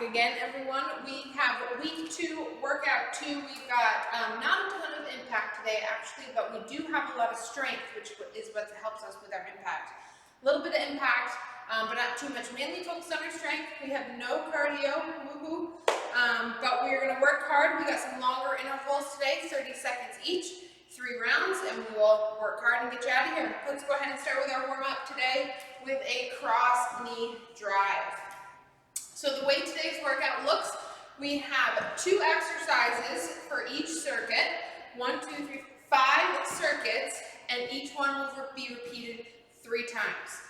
again, everyone. We have week 2, workout 2. We've got not a ton of impact today, actually, but we do have a lot of strength, which is what helps us with our impact. A little bit of impact, but not too much. Mainly focused on our strength. We have no cardio, woohoo, but we're going to work hard. We got some longer intervals today, 30 seconds each, 3 rounds, and we will work hard and get you out of here. Let's go ahead and start with our warm-up today with a cross knee drive. So the way today's workout looks, we have 2 exercises for each circuit, 1, 2, 3, 5 circuits, and each one will be repeated 3 times.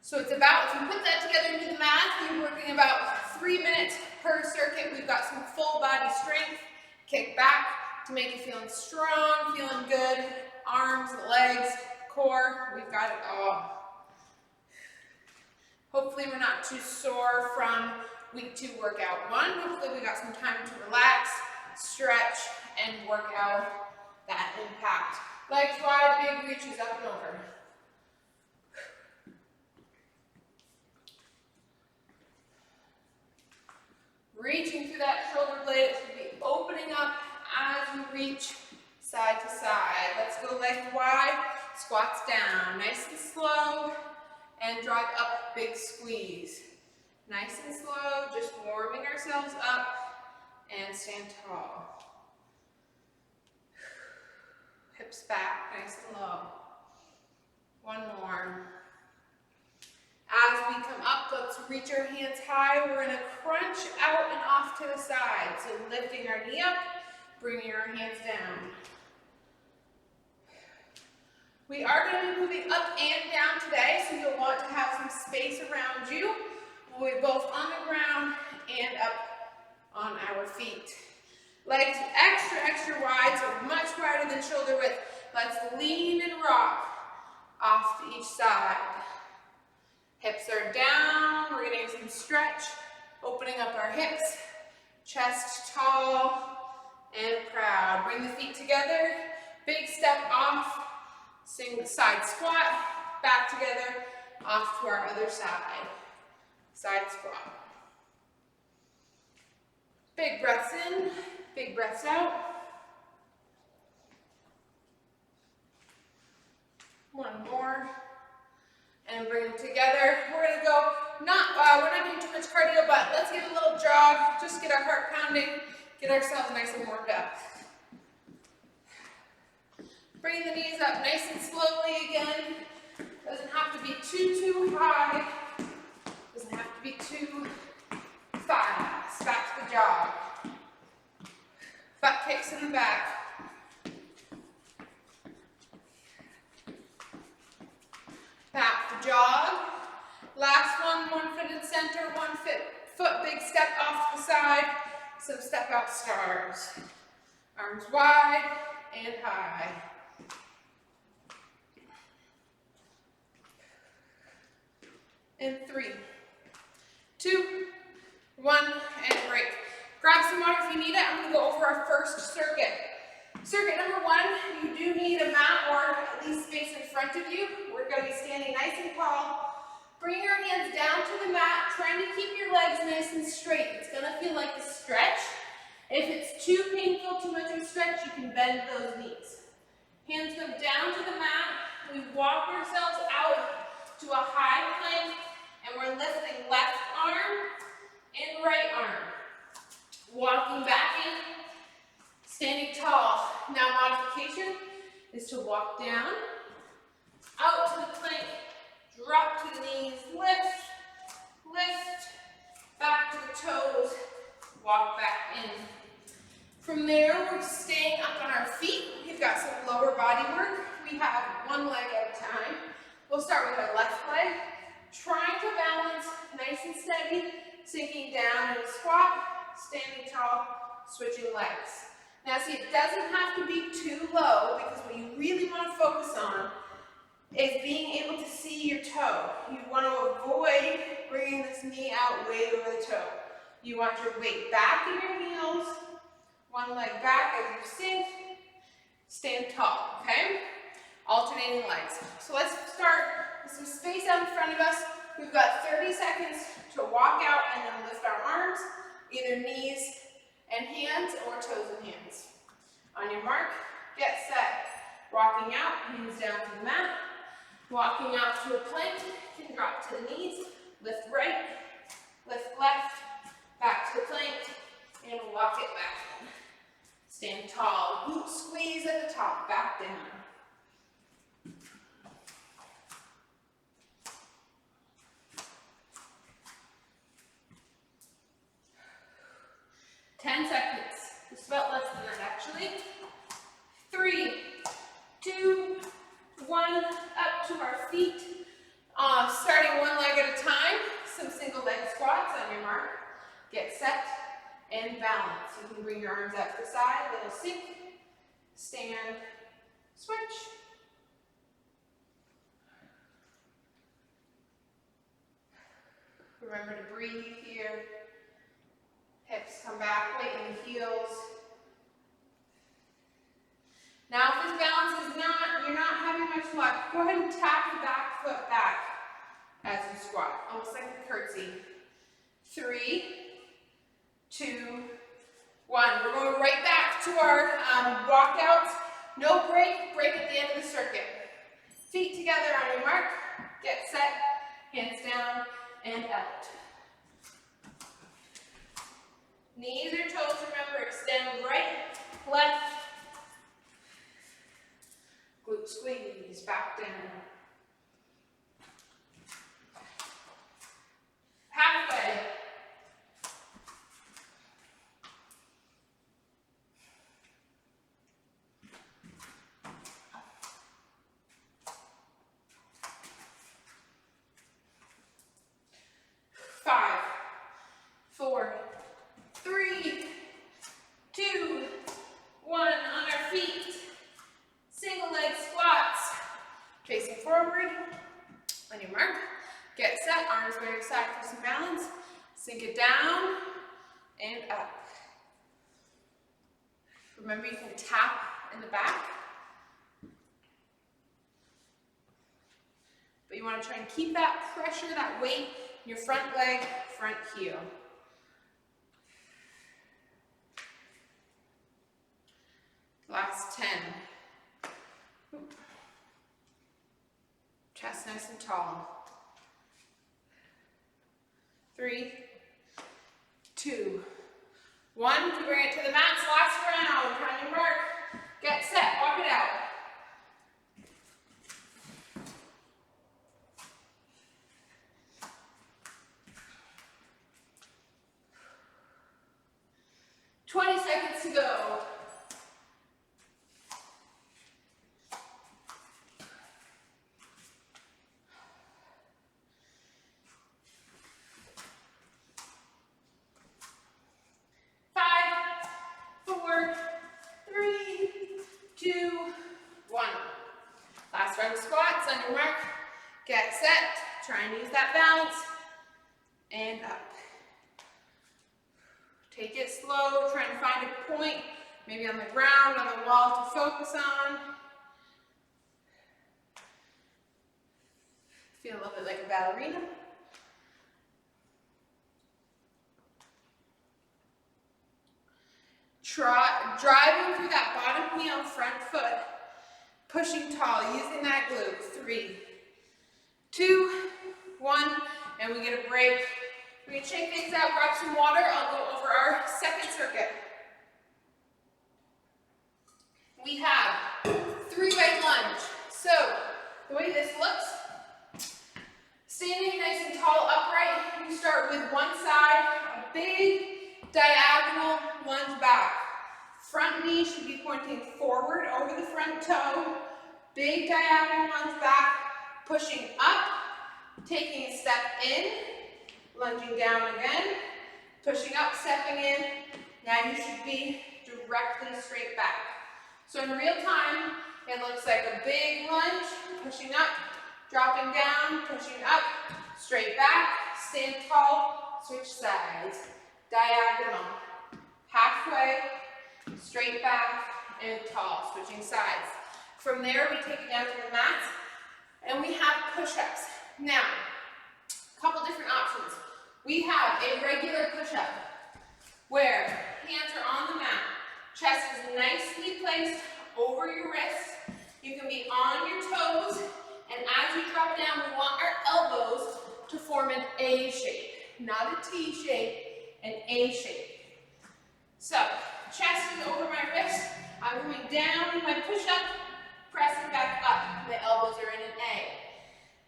So it's about, if you put that together into the math, you're working about 3 minutes per circuit. We've got some full body strength, kick back to make you feeling strong, feeling good, arms, legs, core, we've got it all. Hopefully we're not too sore from week 2 workout 1. Hopefully we got some time to relax, stretch, and work out that impact. Legs wide, big reaches up and over. Reaching through that shoulder blade, it should be opening up as you reach side to side. Let's go legs wide, squats down, nice and slow. And drive up, big squeeze. Nice and slow, just warming ourselves up and stand tall. Hips back, nice and low. One more. As we come up, let's reach our hands high. We're gonna crunch out and off to the side. So lifting our knee up, bringing our hands down. We are going to be moving up and down today, so you'll want to have some space around you. We'll be both on the ground and up on our feet. Legs extra wide, so much wider than shoulder width. Let's lean and rock off to each side. Hips are down, we're getting some stretch, opening up our hips, chest tall and proud. Bring the feet together, big step off. Side squat, back together, off to our other side. Side squat. Big breaths in, big breaths out. One more. And bring them together. We're going to go, we're not doing too much cardio, but let's get a little jog, just get our heart pounding, get ourselves nice and warmed up. Bring the knees up nice and slowly again. Doesn't have to be too high. Doesn't have to be too fast. Back to the jog. Butt kicks in the back. Back to jog. Last one foot in center, one foot big step off to the side. Some step out stars. Arms wide and high. In 3, 2, 1, and break. Grab some water if you need it. I'm going to go over our first circuit. Circuit number 1, you do need a mat or at least space in front of you. We're going to be standing nice and tall. Bring your hands down to the mat, trying to keep your legs nice and straight. It's going to feel like a stretch. If it's too painful, too much of a stretch, you can bend those knees. Hands go down to the mat. We walk ourselves out to a high plank. And we're lifting left arm and right arm. Walking back in, standing tall. Now modification is to walk down, out to the plank, drop to the knees, lift, back to the toes, walk back in. From there, we're staying up on our feet. We've got some lower body work. We have one leg at a time. We'll start with our left leg. Trying to balance nice and steady, sinking down in a squat, standing tall, switching legs. Now see, it doesn't have to be too low because what you really want to focus on is being able to see your toe. You want to avoid bringing this knee out way over the toe. You want your weight back in your heels, one leg back as you sink, stand tall, okay? Alternating legs. So let's start with some space out in front of us. We've got 30 seconds to walk out and then lift our arms. either knees and hands or toes and hands. On your mark, get set. Walking out, hands down to the mat. Walking out to a plank, can drop to the knees, lift right, lift left, back to the plank, and walk it back in. Stand tall, glute squeeze at the top, back down. Just about less than that actually. 3, 2, 1, up to our feet. Starting one leg at a time, some single leg squats on your mark. Get set and balance. You can bring your arms out to the side, little sink, stand, switch. Remember to breathe here. Hips come back, weight in the heels. Now if this balance is you're not having much luck, go ahead and tap the back foot back as you squat, almost like a curtsy. 3, 2, 1. We're going right back to our walkouts. No break, break at the end of the circuit. Feet together on your mark, get set, hands down and out. Knees or toes, remember, extend right, left, glute squeeze, back down. Halfway. Five, 4, 3, 2, 1. On our feet. Single leg squats. Facing forward. On your mark. Get set. Arms by your side for some balance. Sink it down and up. Remember, you can tap in the back. But you want to try and keep that pressure, that weight in your front leg, front heel. Last 10. Chest nice and tall. 3, 2, 1. To bring it to the mats. Last round. On your mark. Get set. Walk it out. Seconds to go. Squats on your mark, get set, try and use that balance, and up. Take it slow, try and find a point, maybe on the ground, on the wall to focus on. Feel a little bit like a ballerina. Driving through that bottom heel, front foot. Pushing tall, using that glute. 3, 2, 1, and we get a break. We can shake things out, grab some water. I'll go over our second circuit. We have 3-leg lunge. So, the way this looks, standing nice and tall, upright, you start with one side, a big diagonal lunge back. Front knee should be pointing forward over the front toe. Big diagonal lunge back, pushing up, taking a step in, lunging down again, pushing up, stepping in. Now you should be directly straight back. So in real time, it looks like a big lunge, pushing up, dropping down, pushing up, straight back, stand tall, switch sides, diagonal, halfway, straight back, and tall, switching sides. From there, we take it down to the mats, and we have push-ups. Now, a couple different options. We have a regular push-up. where hands are on the mat, chest is nicely placed over your wrists. You can be on your toes, and as you drop down, we want our elbows to form an A shape, not a T shape, an A shape. So, chest is over my wrist, I'm coming down in my push-up, pressing back up, my elbows are in an A.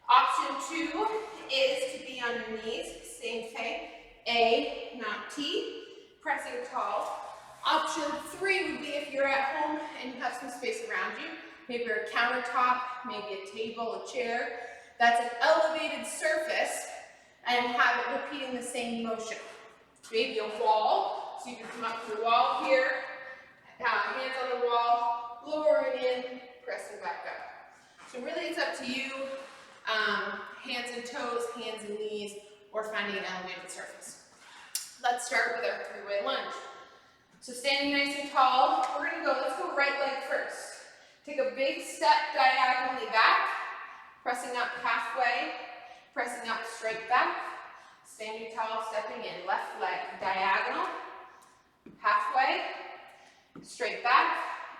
Option 2 is to be on your knees, same thing, A, not T, pressing tall. Option 3 would be if you're at home and you have some space around you, maybe a countertop, maybe a table, a chair, that's an elevated surface, and have it repeating the same motion. Maybe a wall, so you can come up to the wall here, hands on the wall, lowering in, pressing back up. So really it's up to you, hands and toes, hands and knees, or finding an elevated surface. Let's start with our 3-way lunge. So standing nice and tall, let's go right leg first. Take a big step diagonally back, pressing up halfway, pressing up straight back, standing tall, stepping in, left leg diagonal, halfway, straight back,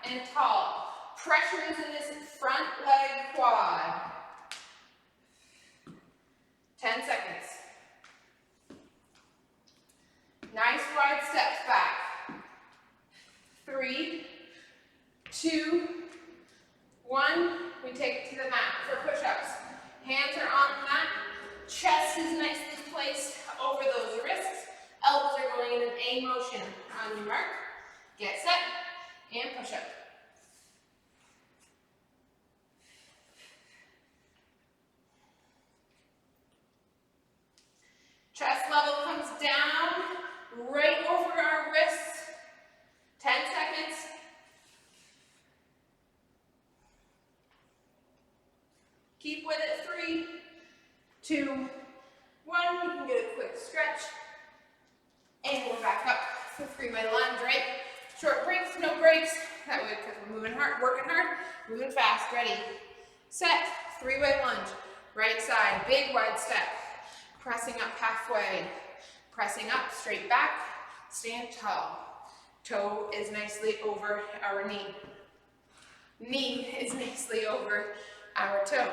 and tall. Pressure is in this front leg quad. 10 seconds. Nice wide steps back. 3, 2, 1. We take it to the mat for push-ups. Hands are on the mat. Chest is nicely placed over those wrists. Elbows are going in an A motion. On your mark, get set, and push up. Chest level comes down, right over our wrists. 10 seconds. Keep with it, 3, 2, 1. You can get a quick stretch. And we're back up for 3-way lunge, right? Short breaks, no breaks. That way, because we're moving hard, working hard, moving fast. Ready, set, 3-way lunge. Right side, big wide step. Pressing up halfway. Pressing up, straight back. Stand tall. Toe is nicely over our knee. Knee is nicely over our toe.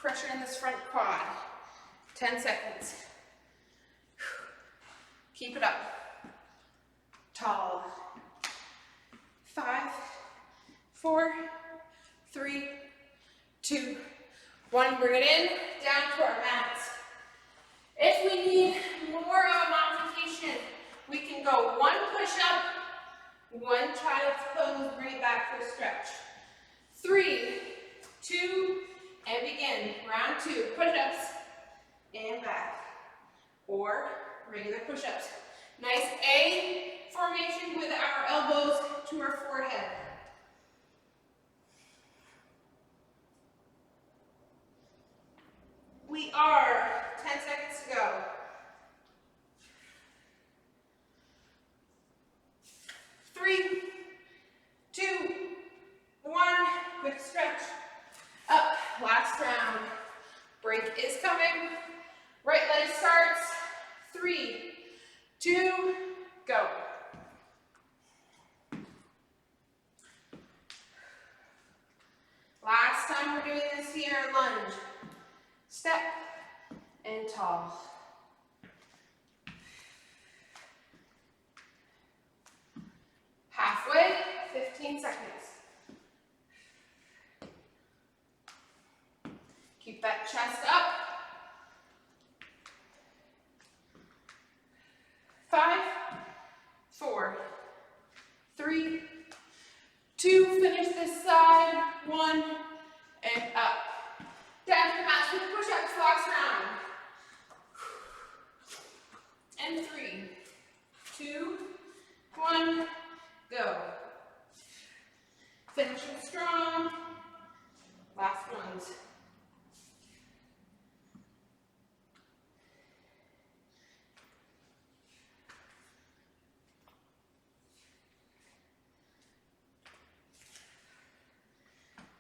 Pressure in this front quad. 10 seconds. Keep it up. Tall. 5, 4, 3, 2, 1. Bring it in, down to our mats. If we need more of a modification, we can go 1 push-up, 1 child's pose, bring it back for a stretch. 3, 2, and begin. Round 2, push-ups, and back. Or regular push-ups. Nice A formation with our elbows to our forehead. We are 10 seconds to go. 3, 2, 1. Quick stretch. Up. Last round. Break is coming. Right leg starts. 3, 2, go. Last time we're doing this here, lunge. Step and tall. Halfway, 15 seconds. Keep that chest up. 5, 4, 3, 2, finish this side, 1, and up. Down to the mat with push-ups, last round. And 3, 2, 1, go. Finishing strong. Last ones.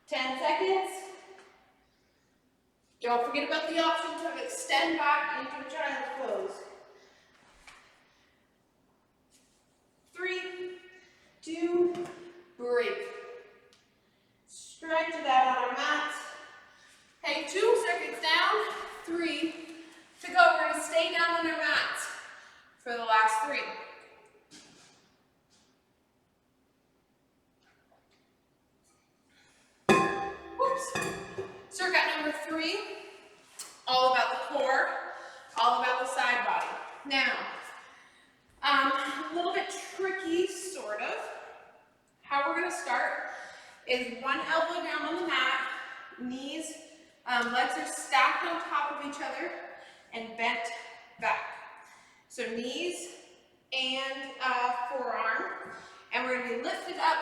Seconds. Go. Don't forget about the option to extend back into a child's pose. 3, 2, break. Stretch it out on our mats. Okay, 2 seconds down, 3 to go. We're going to stay down on our mats for the last 3. Whoops. So workout number 3, all about the core, all about the side body. Now, a little bit tricky, sort of. How we're going to start is one elbow down on the mat, knees, legs are stacked on top of each other and bent back. So knees and forearm, and we're going to be lifted up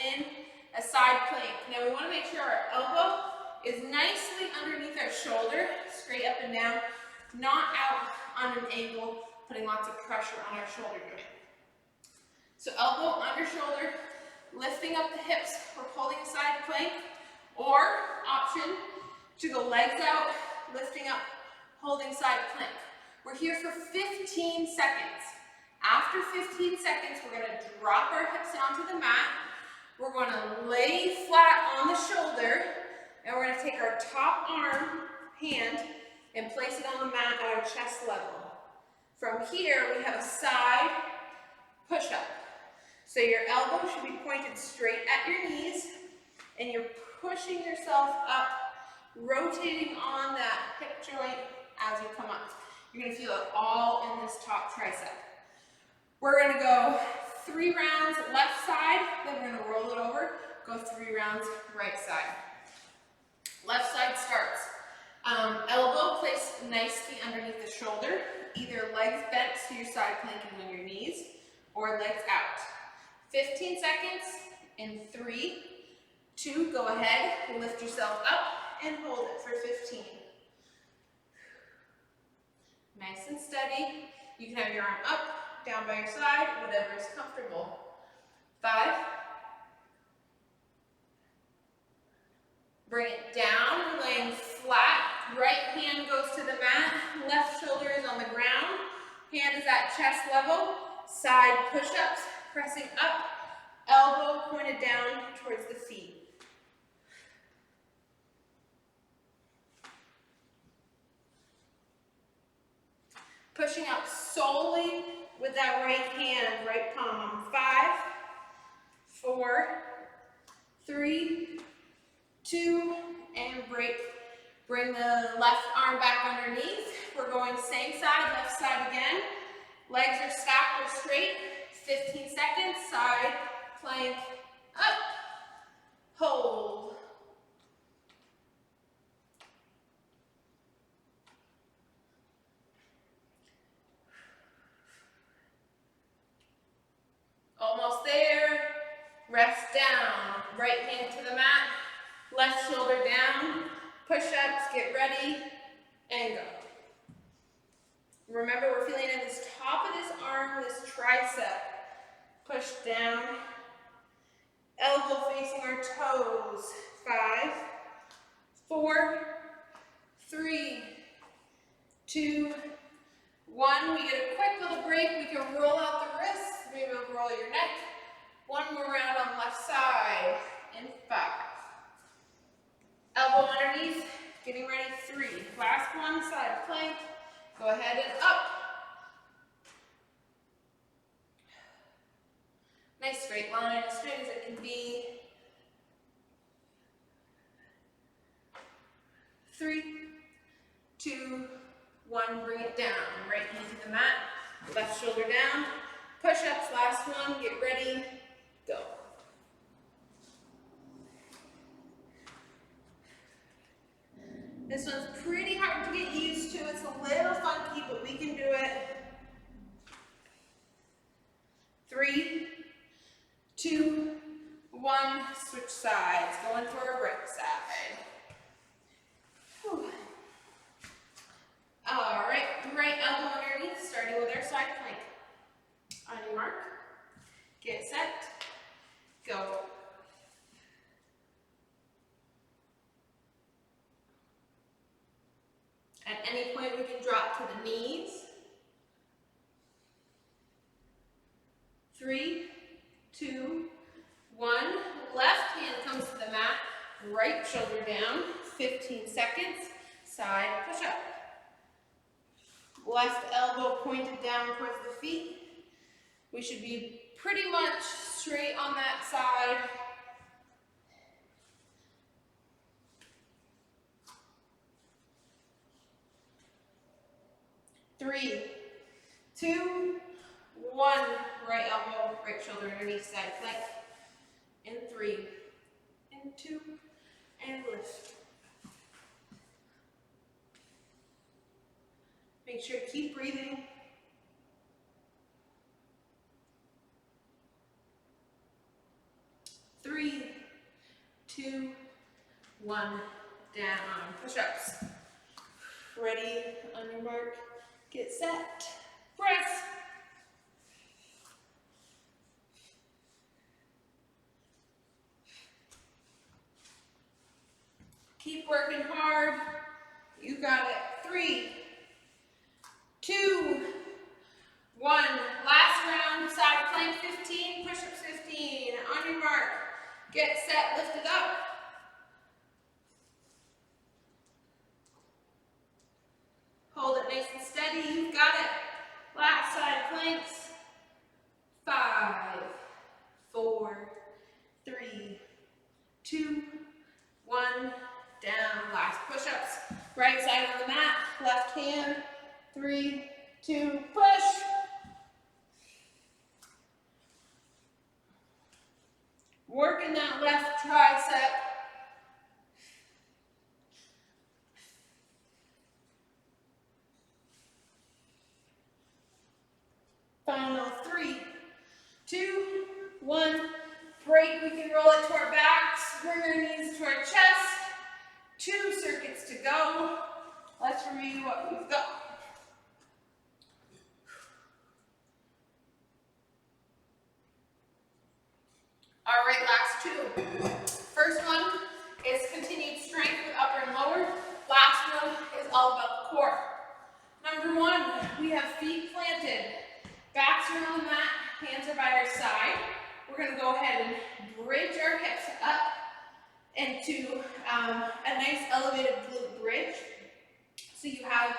in a side plank. Now we want to make sure our elbow is nicely underneath our shoulder, straight up and down, not out on an angle, putting lots of pressure on our shoulder joint. So elbow under shoulder, lifting up the hips, we're holding a side plank, or option to go legs out, lifting up, holding side plank. We're here for 15 seconds. After 15 seconds, we're going to drop our hips onto the mat. We're going to lay flat on the shoulder, and we're going to take our top hand and place it on the mat at our chest level. From here, we have a side push-up. So your elbow should be pointed straight at your knees, and you're pushing yourself up, rotating on that hip joint as you come up. You're going to feel it all in this top tricep. We're going to go 3 rounds left side, then we're going to roll it over, go 3 rounds right side. Left side starts. Elbow placed nicely underneath the shoulder, either legs bent so your side planking on your knees, or legs out. 15 seconds in 3, 2, go ahead, lift yourself up and hold it for 15. Nice and steady. You can have your arm up, down by your side, whatever is comfortable. 5. Bring it down, we're laying flat. Right hand goes to the mat, left shoulder is on the ground, hand is at chest level, side push-ups, pressing up, elbow pointed down towards the feet. Pushing up solely with that right hand, right palm. 5, 4, 3, 2, and break. Bring the left arm back underneath. We're going same side, left side again. Legs are stacked or straight. 15 seconds, side plank, up, hold. Almost there. Rest down. Right hand to the mat, left shoulder down. Push-ups, get ready, and go. Remember, we're feeling in this top of this arm, this tricep. Push down. Elbow facing our toes. 5, 4, 3, 2, 1. We get a quick little break. We can roll out the wrists. Maybe roll your neck. 1 more round on left side. And 5. Elbow underneath. Getting ready. 3. Last one, side plank. Go ahead and up. Nice straight line, as straight as it can be. 3, 2, 1, bring it down. Right hand to the mat, left shoulder down. Push-ups, last one, get ready, go. This one's pretty hard to get used to. It's a little funky, but we can do it. 3, 2, 1, switch sides. Going for a break side. Whew. All right, right elbow underneath, starting with our side plank. On your mark, get set, go. any point we can drop to the knees. 3, 2, 1. Left hand comes to the mat, right shoulder down, 15 seconds, side push-up. Left elbow pointed down towards the feet. We should be pretty much straight on that side. 3, 2, 1. Right elbow, right shoulder underneath side plank. And 3, and 2, and lift. Make sure to keep breathing. 3, 2, 1. Down. Push-ups. Ready, on your mark, get set, press. Keep working hard. You got it. 3, 2, 1. Last round, side plank 15, push-ups 15. On your mark, get set, lift it up. Hold it nice and steady, you've got it. Last side planks. 5, 4, 3, 2, 1. Down, last push-ups. Right side of the mat, left hand. 3, 2, push. Working that left tricep. Final 3, 2, 1. Break, we can roll it to our backs, bring our knees to our chest. 2 circuits to go. Let's review what we've got. All right, last 2. First one is continued strength with upper and lower. Last one is all about the core. Number 1, we have feet planted. Backs are on the mat, hands are by our side. We're going to go ahead and bridge our hips up into a nice elevated glute bridge. So you have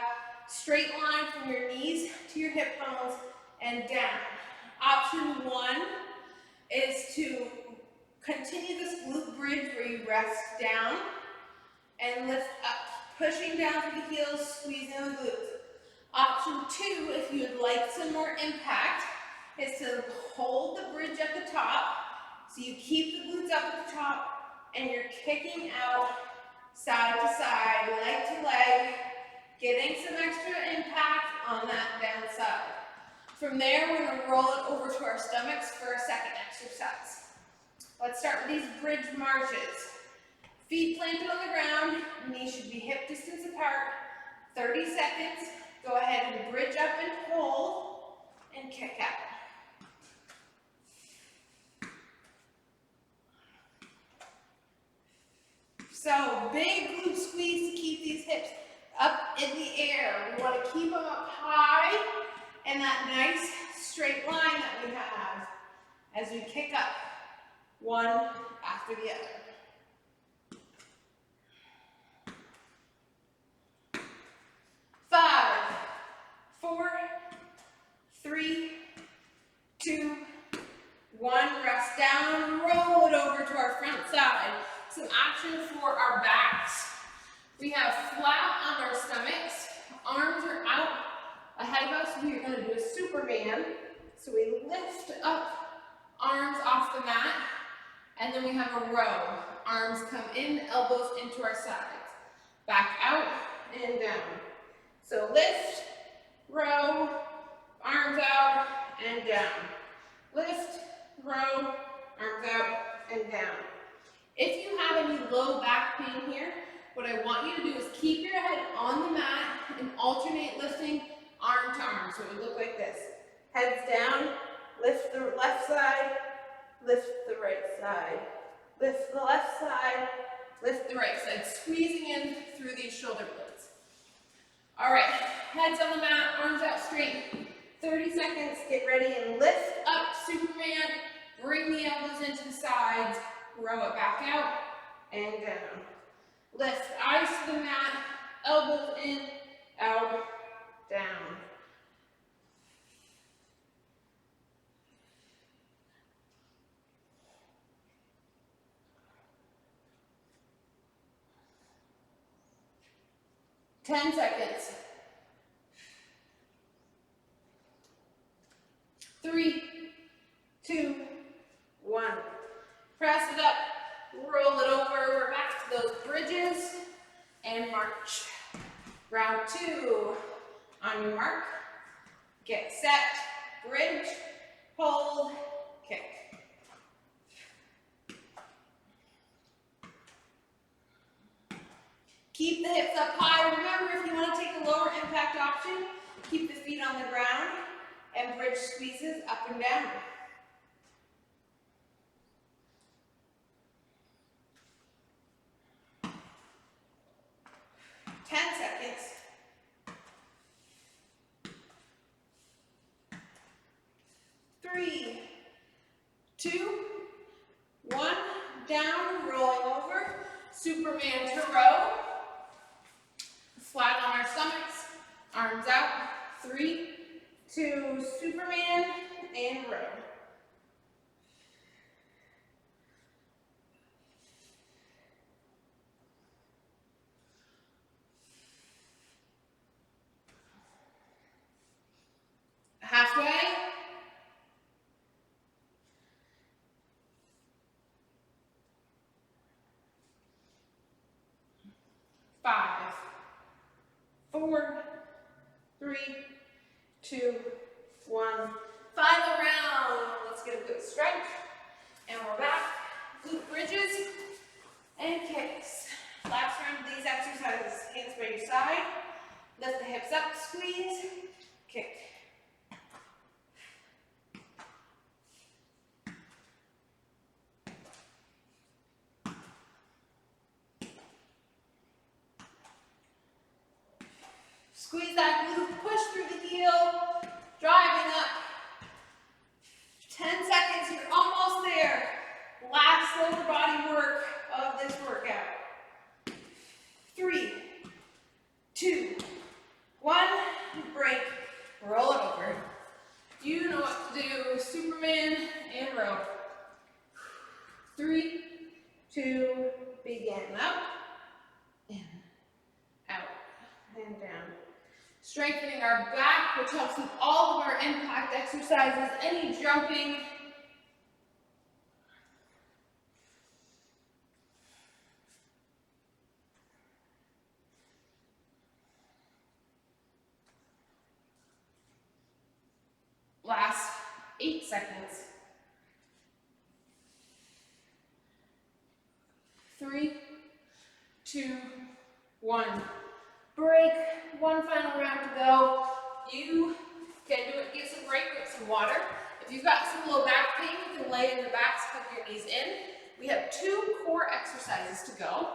straight line from your knees to your hip bones and down. Option 1 is to continue this glute bridge where you rest down and lift up, pushing down through the heels, squeezing the glutes. Option 2, if you would like some more impact, is to hold the bridge at the top. So you keep the glutes up at the top and you're kicking out side to side, leg to leg, getting some extra impact on that down side. From there, we're going to roll it over to our stomachs for a second exercise. Let's start with these bridge marches. Feet planted on the ground, knees should be hip distance apart. 30 seconds. Go ahead and bridge up and hold and kick out. So big glute squeeze to keep these hips up in the air. We want to keep them up high and that nice straight line that we have as we kick up one after the other. 5, 4, 3, 2, 1. Rest down, roll it over to our front side. Some action for our backs. We have flat on our stomachs, arms are out ahead of us. We are going to do a Superman. So we lift up, arms off the mat, and then we have a row. Arms come in, elbows into our sides. Back out and down. So lift, row, arms out and down. Lift, row, arms out and down. If you have any low back pain here, what I want you to do is keep your head on the mat and alternate lifting arm to arm. So it would look like this. Heads down, lift the left side, lift the right side. Lift the left side, lift the right side. Squeezing in through these shoulder blades. All right, Heads on the mat, arms out straight. 30 seconds, get ready and lift up, Superman. Bring the elbows into the sides, row it back out and down. Lift, eyes to the mat, elbows in, out, down. Ten seconds. 3, 2, 1. Press it up, roll it over. We're back to those bridges and march. Round 2. On your mark, get set, bridge, hold, kick. Keep the hips up high. Remember, if you want to take a lower impact option, keep the feet on the ground and bridge squeezes up and down. Seconds. 3, 2, 1. Down, rolling over. Superman to row. Flat on our stomachs, arms out. 3, 2, Superman, and row. Halfway. 5, 4, 3, 2, 1. Final round. Let's get a good stretch. And we're back. Glute bridges and kicks. Last round of these exercises. Hands by your side. Lift the hips up, squeeze, kick. Squeeze that glute, push through the heel, driving up. 10 seconds, you're almost there. Last lower body work of this workout. 3, 2, 1, break, roll it over. You know what to do, Superman and row. 3, 2, begin, up, in, out, and down. Strengthening our back, which helps with all of our impact exercises, any jumping. Last 8 seconds. 3, 2, 1. Break. One final round to go. You can do it. Get some break, get some water. If you've got some low back pain, you can lay in your back, tuck your knees in. We have 2 core exercises to go.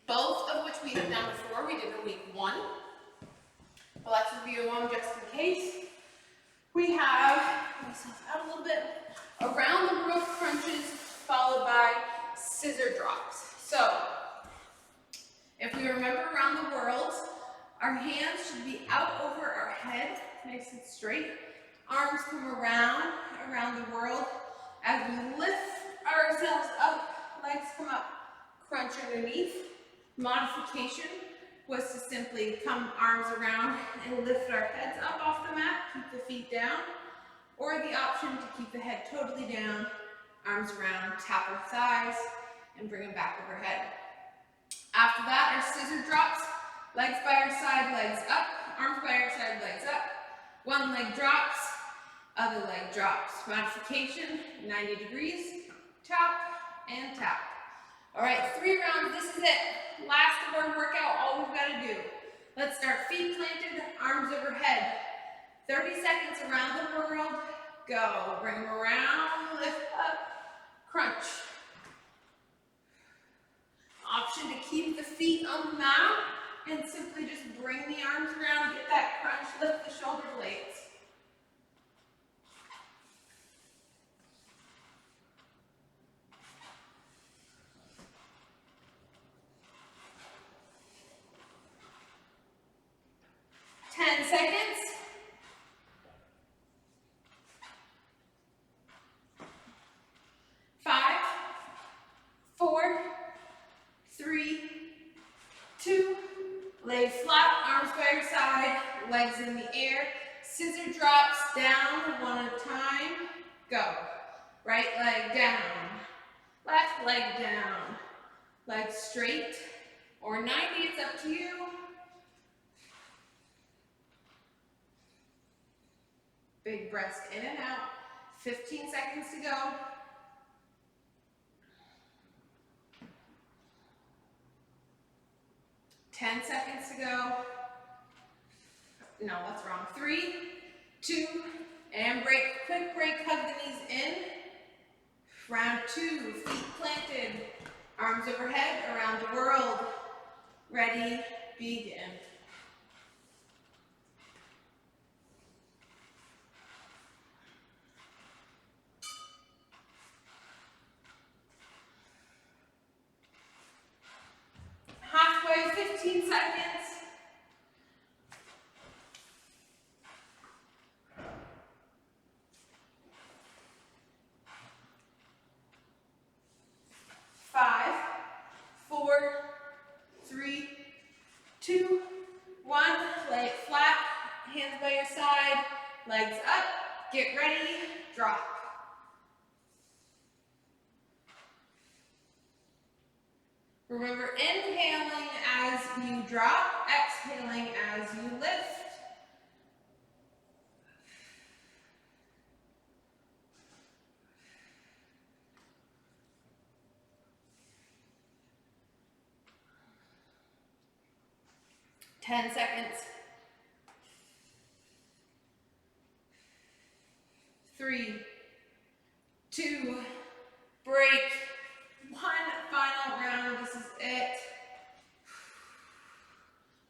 Both of which we have done before. We did in week 1. But let's review them just in case. We have, myself out a little bit, around the world crunches followed by scissor drops. So, if we remember around the world, our hands should be out over our head, nice and straight. Arms come around the world. As we lift ourselves up, legs come up, crunch underneath. Modification was to simply come arms around and lift our heads up off the mat, keep the feet down, or the option to keep the head totally down, arms around, tap our thighs, and bring them back overhead. After that, our scissor drops, legs by our side, legs up, arms by our side, legs up. One leg drops, other leg drops. Modification, 90 degrees, tap, and tap. All right, 3 rounds, this is it. Last of our workout, all we've got to do. Let's start feet planted, arms overhead. 30 seconds around the world, go. Bring them around, lift up, crunch. Option to keep the feet on the mat and simply just bring the arms around, get that crunch, lift the shoulder blades. Seconds. 5, 4, 3, 2, lay flat, arms by your side, legs in the air, scissor drops down one at a time, go. Right leg down, left leg down, leg straight, or 90, it's up to you. Big breaths in and out, 15 seconds to go. Ten seconds to go. No, that's wrong. 3, 2, and break. Quick break, hug the knees in. Round 2, feet planted, arms overhead, around the world. Ready, begin. Halfway, 15 seconds. 5, 4, 3, 2, 1. Lay it flat, hands by your side, legs up, get ready, drop. Remember, inhaling as you drop, exhaling as you lift. Ten seconds. 3, 2, break. One final round, this is it.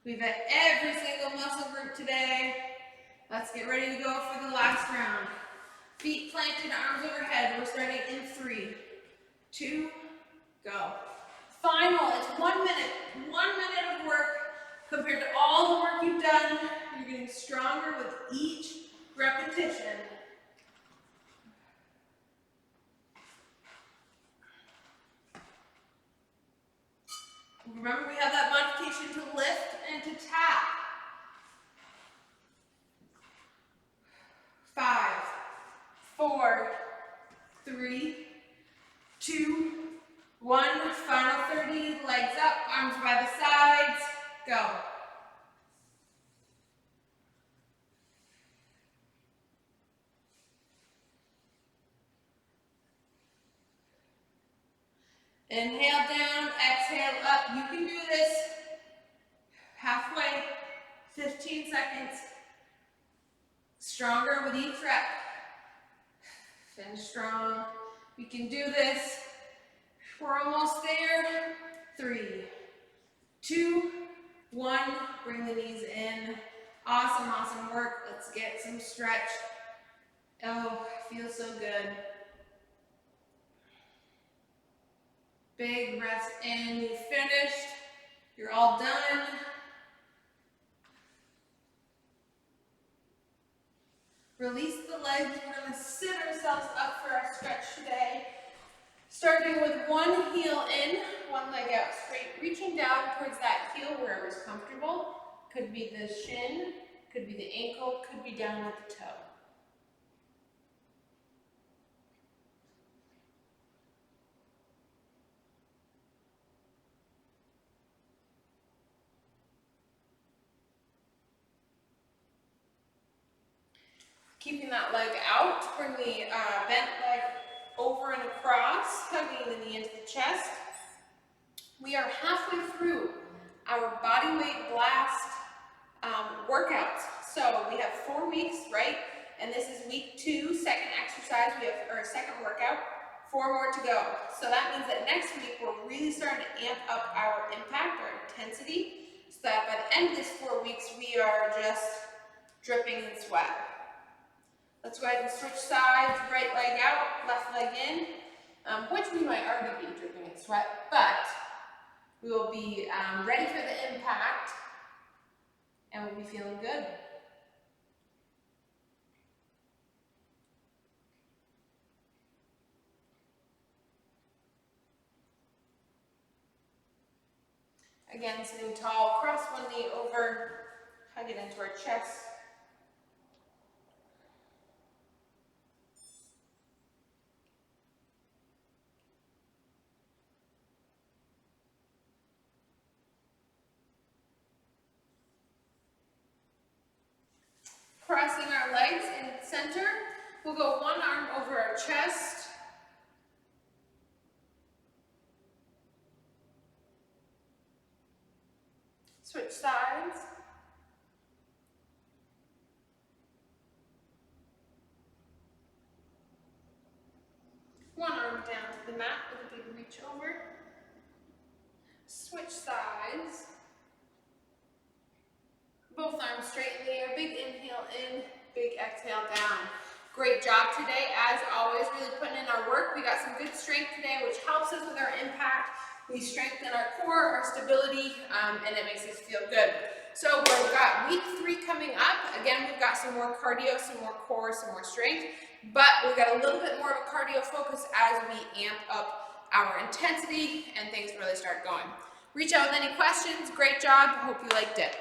We've had every single muscle group today. Let's get ready to go for the last round. Feet planted, arms overhead. We're starting in 3, 2, go. Final, it's 1 minute. 1 minute of work. Compared to all the work you've done, you're getting stronger with each repetition. Remember, we have that modification to lift and to tap. 5, 4, 3, 2, 1. Final 30. Legs up, arms by the sides. Go. Inhale down, exhale up. You can do this. Halfway, 15 seconds. Stronger with each rep. Finish strong. We can do this. We're almost there. 3, 2, 1. Bring the knees in. Awesome, awesome work. Let's get some stretch. Oh, feels so good. Big breaths in. You finished. You're all done. Release the legs. We're going to sit ourselves up for our stretch today. Starting with one heel in, one leg out straight, reaching down towards that heel wherever is comfortable. Could be the shin, could be the ankle, could be down at the toe. Keeping that leg out, bring the bent leg over and across, hugging the knee into the chest. We are halfway through our Bodyweight Blast workouts. So we have 4 weeks, right? And this is week 2, second exercise, or second workout. 4 more to go. So that means that next week we're really starting to amp up our impact, our intensity, so that by the end of this 4 weeks we are just dripping in sweat. Let's go ahead and switch sides, right leg out, left leg in, which we might already be dripping in sweat, but we will be ready for the impact and we'll be feeling good. Again, sitting tall, cross one knee over, hug it into our chest. Crossing our legs in center, we'll go one arm over our chest. Switch sides. One arm down to the mat with a big reach over. Switch sides. Both arms straight in the air. Big inhale in, big exhale down. Great job today. As always, really putting in our work. We got some good strength today, which helps us with our impact. We strengthen our core, our stability, and it makes us feel good. So we've got week 3 coming up. Again, we've got some more cardio, some more core, some more strength, but we've got a little bit more of a cardio focus as we amp up our intensity and things really start going. Reach out with any questions. Great job. Hope you liked it.